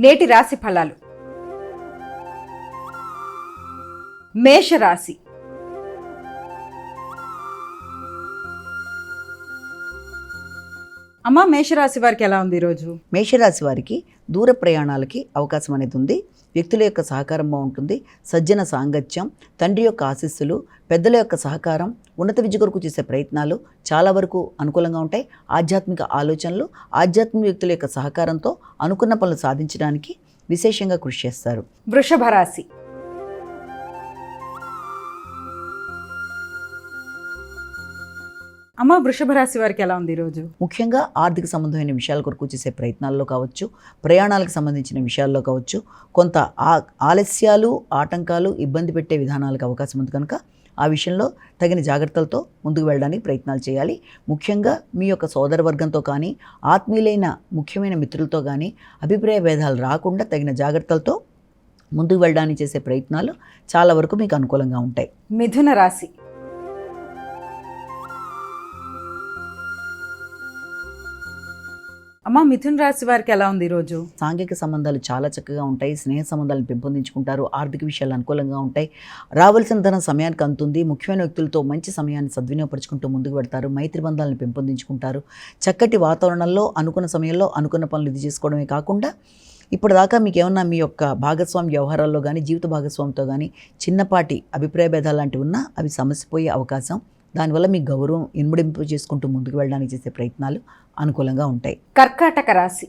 నేటి రాశి ఫలాలు. మేషరాశి. అమ్మ, మేషరాశి వారికి ఎలా ఉంది ఈరోజు? మేషరాశి వారికి దూర ప్రయాణాలకి అవకాశం అనేది ఉంది. వ్యక్తుల యొక్క సహకారం బాగుంటుంది. సజ్జన సాంగత్యం, తండ్రి యొక్క ఆశీస్సులు, పెద్దల యొక్క సహకారం, ఉన్నత విద్య కొరకు చేసే ప్రయత్నాలు చాలా వరకు అనుకూలంగా ఉంటాయి. ఆధ్యాత్మిక ఆలోచనలు, ఆధ్యాత్మిక వ్యక్తుల యొక్క సహకారంతో అనుకున్న పనులు సాధించడానికి విశేషంగా కృషి చేస్తారు. వృషభ రాశి. అమ్మ, వృషభ రాశి వారికి ఎలా ఉంది ఈరోజు? ముఖ్యంగా ఆర్థిక సంబంధమైన విషయాల కొరకు చేసే ప్రయత్నాల్లో కావచ్చు, ప్రయాణాలకు సంబంధించిన విషయాల్లో కావచ్చు, కొంత ఆలస్యాలు, ఆటంకాలు, ఇబ్బంది పెట్టే విధానాలకు అవకాశం ఉంది కనుక ఆ విషయంలో తగిన జాగ్రత్తలతో ముందుకు వెళ్ళడానికి ప్రయత్నాలు చేయాలి. ముఖ్యంగా మీ యొక్క సోదర వర్గంతో కానీ, ఆత్మీయులైన ముఖ్యమైన మిత్రులతో కానీ అభిప్రాయ భేదాలు రాకుండా తగిన జాగ్రత్తలతో ముందుకు వెళ్ళడానికి చేసే ప్రయత్నాలు చాలా వరకు మీకు అనుకూలంగా ఉంటాయి. మిథున రాశి. అమ్మ, మిథున రాశి వారికి ఎలా ఉంది ఈరోజు? సాంఘిక సంబంధాలు చాలా చక్కగా ఉంటాయి. స్నేహ సంబంధాలను పెంపొందించుకుంటారు. ఆర్థిక విషయాలు అనుకూలంగా ఉంటాయి. రావాల్సిన ధనం సమయానికి అందుతుంది. ముఖ్యమైన వ్యక్తులతో మంచి సమయాన్ని సద్వినియోగపరుచుకుంటూ ముందుకు పెడతారు. మైత్రి బంధాలను పెంపొందించుకుంటారు. చక్కటి వాతావరణంలో అనుకున్న సమయంలో అనుకున్న పనులు ఇది చేసుకోవడమే కాకుండా ఇప్పటిదాకా మీకు ఏమన్నా మీ యొక్క భాగస్వామి వ్యవహారాల్లో కానీ, జీవిత భాగస్వామితో కానీ చిన్నపాటి అభిప్రాయ భేదాలు లాంటివి ఉన్నా అవి సమసిపోయే అవకాశం. దానివల్ల మీ గౌరవం ఇనుమడింపు చేసుకుంటూ ముందుకు వెళ్ళడానికి చేసే ప్రయత్నాలు అనుకూలంగా ఉంటాయి. కర్కాటక రాశి.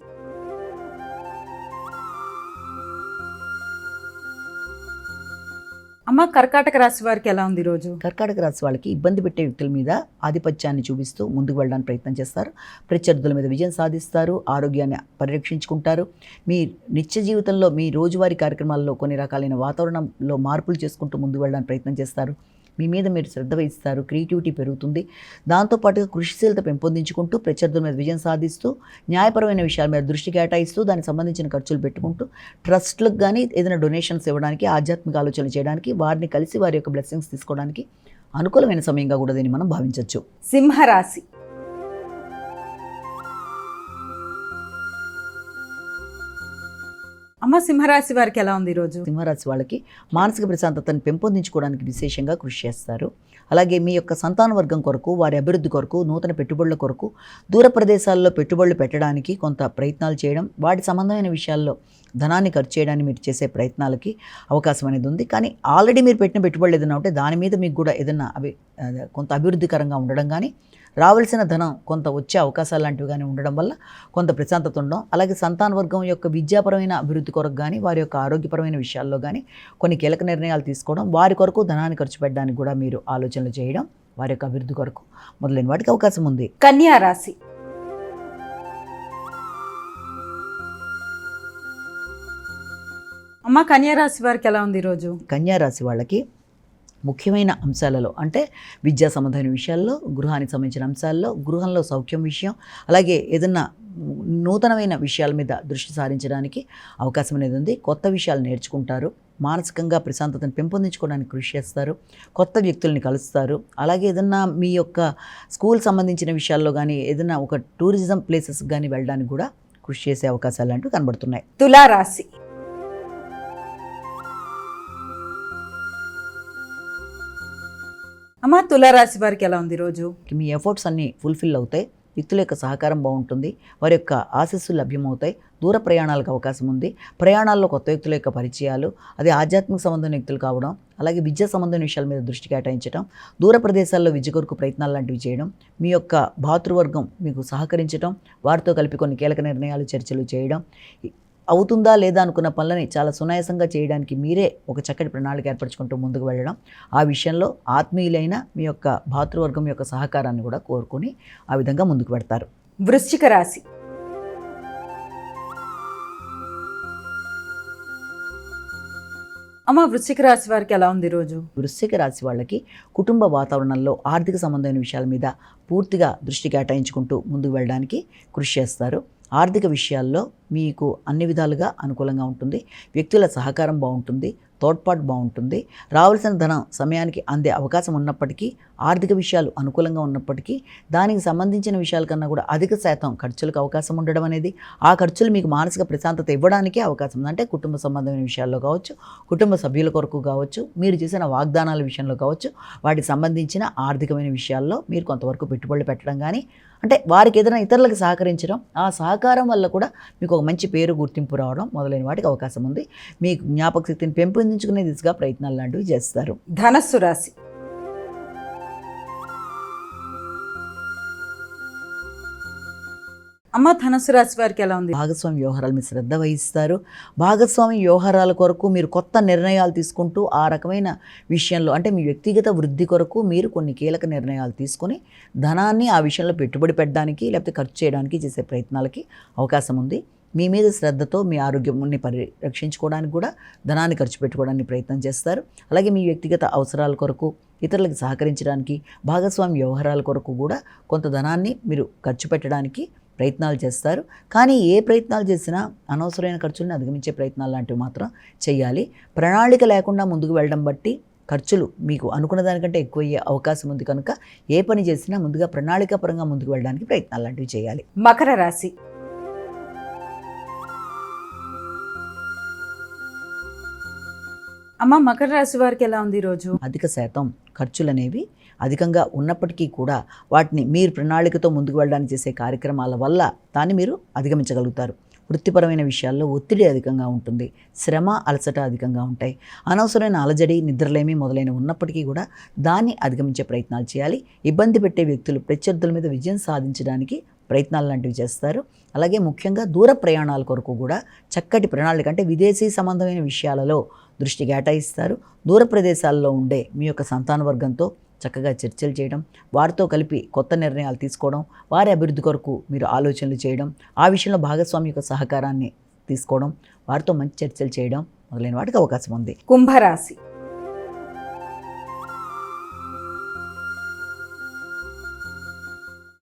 అమ్మ, కర్కాటక రాశి వారికి ఎలా ఉంది ఈరోజు? కర్కాటక రాశి వాళ్ళకి ఇబ్బంది పెట్టే వ్యక్తుల మీద ఆధిపత్యాన్ని చూపిస్తూ ముందుకు వెళ్ళడానికి ప్రయత్నం చేస్తారు. ప్రత్యర్థుల మీద విజయం సాధిస్తారు. ఆరోగ్యాన్ని పరిరక్షించుకుంటారు. మీ నిత్య జీవితంలో మీ రోజువారీ కార్యక్రమాల్లో కొన్ని రకాలైన వాతావరణంలో మార్పులు చేసుకుంటూ ముందుకు వెళ్ళడానికి ప్రయత్నం చేస్తారు. మీ మీద మీరు శ్రద్ధ వహిస్తారు. క్రియేటివిటీ పెరుగుతుంది. దాంతోపాటుగా కృషిశీలత పెంపొందించుకుంటూ ప్రత్యర్థుల మీద విజయం సాధిస్తూ న్యాయపరమైన విషయాల మీద దృష్టి కేటాయిస్తూ దానికి సంబంధించిన ఖర్చులు పెట్టుకుంటూ ట్రస్ట్లకు కానీ ఏదైనా డొనేషన్స్ ఇవ్వడానికి, ఆధ్యాత్మిక ఆలోచనలు చేయడానికి, వారిని కలిసి వారి యొక్క బ్లెస్సింగ్స్ తీసుకోవడానికి అనుకూలమైన సమయంగా కూడా దీన్ని మనం భావించవచ్చు. సింహరాశి. అమ్మ, సింహరాశి వారికి ఎలా ఉంది ఈరోజు? సింహరాశి వాళ్ళకి మానసిక ప్రశాంతతను పెంపొందించుకోవడానికి విశేషంగా కృషి చేస్తారు. అలాగే మీ యొక్క సంతాన వర్గం కొరకు, వారి అభివృద్ధి కొరకు, నూతన పెట్టుబడుల కొరకు, దూర ప్రదేశాల్లో పెట్టుబడులు పెట్టడానికి కొంత ప్రయత్నాలు చేయడం, వాటి సంబంధమైన విషయాల్లో ధనాన్ని ఖర్చు చేయడానికి మీరు చేసే ప్రయత్నాలకి అవకాశం అనేది ఉంది. కానీ ఆల్రెడీ మీరు పెట్టిన పెట్టుబడులు ఏదైనా ఉంటే దాని మీద మీకు కూడా ఏదైనా కొంత అభివృద్ధికరంగా ఉండడం కానీ, రావాల్సిన ధనం కొంత వచ్చే అవకాశాలు లాంటివి కానీ ఉండడం వల్ల కొంత ప్రశాంతత ఉండడం, అలాగే సంతాన వర్గం యొక్క విద్యాపరమైన అభివృద్ధి కొరకు కానీ, వారి యొక్క ఆరోగ్యపరమైన విషయాల్లో కానీ కొన్ని కీలక నిర్ణయాలు తీసుకోవడం, వారి కొరకు ధనాన్ని ఖర్చు పెట్టడానికి కూడా మీరు ఆలోచనలు చేయడం, వారి యొక్క అభివృద్ధి కొరకు మొదలైన వాటికి అవకాశం ఉంది. కన్యా రాశి. అమ్మ, కన్యా రాశి వారికి ఎలా ఉంది ఈరోజు? కన్యా రాశి వాళ్ళకి ముఖ్యమైన అంశాలలో అంటే విద్యా సంబంధమైన విషయాల్లో, గృహానికి సంబంధించిన అంశాల్లో, గృహంలో సౌఖ్యం విషయం, అలాగే ఏదన్నా నూతనమైన విషయాల మీద దృష్టి సారించడానికి అవకాశం అనేది ఉంది. కొత్త విషయాలు నేర్చుకుంటారు. మానసికంగా ప్రశాంతతను పెంపొందించుకోవడానికి కృషి చేస్తారు. కొత్త వ్యక్తుల్ని కలుస్తారు. అలాగే ఏదన్నా మీ యొక్క స్కూల్ సంబంధించిన విషయాల్లో కానీ, ఏదైనా ఒక టూరిజం ప్లేసెస్ కానీ వెళ్ళడానికి కూడా కృషి చేసే అవకాశాలు లాంటివి కనబడుతున్నాయి. తులారాశి. అమ్మ, తులారాశి వారికి ఎలా ఉంది ఈరోజు? మీ ఎఫర్ట్స్ అన్నీ ఫుల్ఫిల్ అవుతాయి. వ్యక్తుల యొక్క సహకారం బాగుంటుంది. వారి యొక్క ఆశీస్సులు లభ్యమవుతాయి. దూర ప్రయాణాలకు అవకాశం ఉంది. ప్రయాణాల్లో కొత్త వ్యక్తుల యొక్క పరిచయాలు, అదే ఆధ్యాత్మిక సంబంధమైన వ్యక్తులు కావడం, అలాగే విద్యా సంబంధమైన విషయాల మీద దృష్టి కేటాయించడం, దూర ప్రదేశాల్లో విద్య కొరకు ప్రయత్నాలు లాంటివి చేయడం, మీ యొక్క భాతృవర్గం మీకు సహకరించడం, వారితో కలిపి కొన్ని కీలక నిర్ణయాలు, చర్చలు చేయడం, అవుతుందా లేదా అనుకున్న పనులని చాలా సునాయాసంగా చేయడానికి మీరే ఒక చక్కటి ప్రణాళిక ఏర్పరచుకుంటూ ముందుకు వెళ్ళడం, ఆ విషయంలో ఆత్మీయులైన మీ యొక్క భాతృవర్గం యొక్క సహకారాన్ని కూడా కోరుకొని ఆ విధంగా ముందుకు పెడతారు. వృశ్చిక రాశి. అమ్మ, వృశ్చిక రాశి వారికి ఎలా ఉంది ఈరోజు? వృశ్చిక రాశి వాళ్ళకి కుటుంబ వాతావరణంలో ఆర్థిక సంబంధమైన విషయాల మీద పూర్తిగా దృష్టి కేటాయించుకుంటూ ముందుకు వెళ్ళడానికి కృషి చేస్తారు. ఆర్థిక విషయాల్లో మీకు అన్ని విధాలుగా అనుకూలంగా ఉంటుంది. వ్యక్తుల సహకారం బాగుంటుంది, తోడ్పాటు బాగుంటుంది. రావాల్సిన ధనం సమయానికి అందే అవకాశం ఉన్నప్పటికీ, ఆర్థిక విషయాలు అనుకూలంగా ఉన్నప్పటికీ, దానికి సంబంధించిన విషయాల కన్నా కూడా అధిక శాతం ఖర్చులకు అవకాశం ఉండడం అనేది, ఆ ఖర్చులు మీకు మానసిక ప్రశాంతత ఇవ్వడానికే అవకాశం ఉంది. అంటే కుటుంబ సంబంధమైన విషయాల్లో కావచ్చు, కుటుంబ సభ్యుల కొరకు కావచ్చు, మీరు చేసిన వాగ్దానాల విషయంలో కావచ్చు, వాటికి సంబంధించిన ఆర్థికమైన విషయాల్లో మీరు కొంతవరకు పెట్టుబడులు పెట్టడం కానీ, అంటే వారికి ఏదైనా ఇతరులకు సహకరించడం, ఆ సహకారం వల్ల కూడా మీకు ఒక మంచి పేరు గుర్తింపు రావడం మొదలైన వాటికి అవకాశం ఉంది. మీకు జ్ఞాపక శక్తిని పెంపొందించుకునే దిశగా ప్రయత్నాలు లాంటివి చేస్తారు. ధనస్సు రాశి. అమ్మ, ధనస్సు రాశి వారికి ఎలా ఉంది? భాగస్వామి వ్యవహారాల మీద శ్రద్ధ వహిస్తారు. భాగస్వామి వ్యవహారాల కొరకు మీరు కొత్త నిర్ణయాలు తీసుకుంటూ ఆ రకమైన విషయంలో, అంటే మీ వ్యక్తిగత వృద్ధి కొరకు మీరు కొన్ని కీలక నిర్ణయాలు తీసుకొని ధనాన్ని ఆ విషయంలో పెట్టుబడి పెట్టడానికి లేకపోతే ఖర్చు చేయడానికి చేసే ప్రయత్నాలకి అవకాశం ఉంది. మీ మీద శ్రద్ధతో మీ ఆరోగ్యాన్ని పరిరక్షించుకోవడానికి కూడా ధనాన్ని ఖర్చు పెట్టుకోవడానికి ప్రయత్నం చేస్తారు. అలాగే మీ వ్యక్తిగత అవసరాల కొరకు, ఇతరులకు సహకరించడానికి, భాగస్వామి వ్యవహారాల కొరకు కూడా కొంత ధనాన్ని మీరు ఖర్చు పెట్టడానికి ప్రయత్నాలు చేస్తారు. కానీ ఏ ప్రయత్నాలు చేసినా అనవసరమైన ఖర్చులను అధిగమించే ప్రయత్నాలు లాంటివి మాత్రం చేయాలి. ప్రణాళిక లేకుండా ముందుకు వెళ్ళడం బట్టి ఖర్చులు మీకు అనుకున్న దానికంటే ఎక్కువ అయ్యే అవకాశం ఉంది కనుక ఏ పని చేసినా ముందుగా ప్రణాళికాపరంగా ముందుకు వెళ్ళడానికి ప్రయత్నాలు లాంటివి చేయాలి. మకర రాశి. అమ్మ, మకర రాశి వారికి ఎలా ఉంది ఈరోజు? అధిక శాతం ఖర్చులు అనేవి అధికంగా ఉన్నప్పటికీ కూడా వాటిని మీరు ప్రణాళికతో ముందుకు వెళ్ళడానికి చేసే కార్యక్రమాల వల్ల దాన్ని మీరు అధిగమించగలుగుతారు. వృత్తిపరమైన విషయాల్లో ఒత్తిడి అధికంగా ఉంటుంది, శ్రమ అలసట అధికంగా ఉంటాయి. అనవసరమైన అలజడి, నిద్రలేమి మొదలైన ఉన్నప్పటికీ కూడా దాన్ని అధిగమించే ప్రయత్నాలు చేయాలి. ఇబ్బంది పెట్టే వ్యక్తులు, ప్రత్యర్థుల మీద విజయం సాధించడానికి ప్రయత్నాలు లాంటివి చేస్తారు. అలాగే ముఖ్యంగా దూర ప్రయాణాల కొరకు కూడా చక్కటి ప్రణాళిక, అంటే విదేశీ సంబంధమైన విషయాలలో దృష్టి కేటాయిస్తారు. దూర ప్రదేశాల్లో ఉండే మీ యొక్క సంతాన వర్గంతో చక్కగా చర్చలు చేయడం, వారితో కలిపి కొత్త నిర్ణయాలు తీసుకోవడం, వారి అభివృద్ధి కొరకు మీరు ఆలోచనలు చేయడం, ఆ విషయంలో భాగస్వామి యొక్క సహకారాన్ని తీసుకోవడం, వారితో మంచి చర్చలు చేయడం మొదలైన వాటికి అవకాశం ఉంది. కుంభరాశి.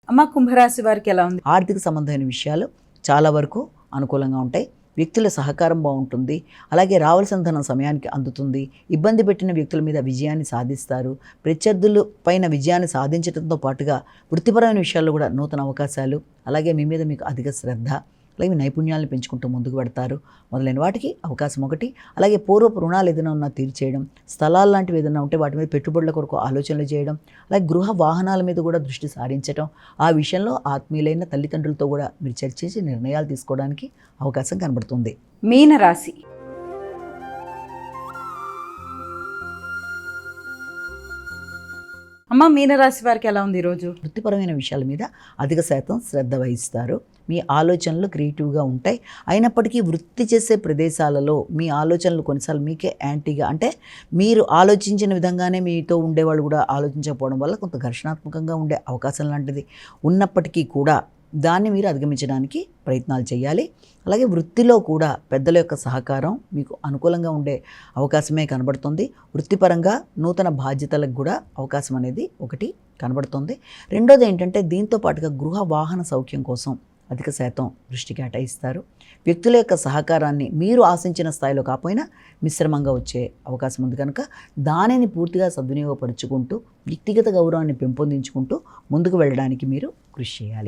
అమ్మ, కుంభరాశి వారికి ఎలా ఉంది? ఆర్థిక సంబంధమైన విషయాలు చాలా వరకు అనుకూలంగా ఉంటాయి. వ్యక్తుల సహకారం బాగుంటుంది. అలాగే రావాల్సిన ధనం సమయానికి అందుతుంది. ఇబ్బంది పెట్టిన వ్యక్తుల మీద విజయాన్ని సాధిస్తారు. ప్రత్యర్థుల పైన విజయాన్ని సాధించడంతో పాటుగా వృత్తిపరమైన విషయాల్లో కూడా నూతన అవకాశాలు, అలాగే మీ మీద మీకు అధిక శ్రద్ధ, అలాగే మీ నైపుణ్యాలను పెంచుకుంటూ ముందుకు పెడతారు మొదలైన వాటికి అవకాశం ఒకటి. అలాగే పూర్వపు రుణాలు ఏదైనా ఉన్నా తీర్చేయడం, స్థలాలు లాంటివి ఏదైనా ఉంటే వాటి మీద పెట్టుబడుల కొరకు ఆలోచనలు చేయడం, అలాగే గృహ వాహనాల మీద కూడా దృష్టి సారించడం, ఆ విషయంలో ఆత్మీయులైన తల్లిదండ్రులతో కూడా మీరు చర్చించి నిర్ణయాలు తీసుకోవడానికి అవకాశం కనబడుతుంది. మీనరాశి. అమ్మ, మీనరాశి వారికి ఎలా ఉంది ఈరోజు? వృత్తిపరమైన విషయాల మీద అధిక శాతం శ్రద్ధ వహిస్తారు. మీ ఆలోచనలు క్రియేటివ్గా ఉంటాయి. అయినప్పటికీ వృత్తి చేసే ప్రదేశాలలో మీ ఆలోచనలు కొన్నిసార్లు మీకే యాంటీగా, అంటే మీరు ఆలోచించిన విధంగానే మీతో ఉండేవాళ్ళు కూడా ఆలోచించకపోవడం వల్ల కొంత ఘర్షణాత్మకంగా ఉండే అవకాశం లాంటిది ఉన్నప్పటికీ కూడా దాన్ని మీరు అధిగమించడానికి ప్రయత్నాలు చేయాలి. అలాగే వృత్తిలో కూడా పెద్దల యొక్క సహకారం మీకు అనుకూలంగా ఉండే అవకాశమే కనబడుతుంది. వృత్తిపరంగా నూతన బాధ్యతలకు కూడా అవకాశం అనేది ఒకటి కనబడుతుంది. రెండోది ఏంటంటే, దీంతో పాటుగా గృహ వాహన సౌఖ్యం కోసం అధిక శాతం దృష్టి కేటాయిస్తారు. వ్యక్తుల యొక్క సహకారాన్ని మీరు ఆశించిన స్థాయిలో కాకపోయినా మిశ్రమంగా వచ్చే అవకాశం ఉంది కనుక దానిని పూర్తిగా సద్వినియోగపరుచుకుంటూ వ్యక్తిగత గౌరవాన్ని పెంపొందించుకుంటూ ముందుకు వెళ్ళడానికి మీరు కృషి చేయాలి.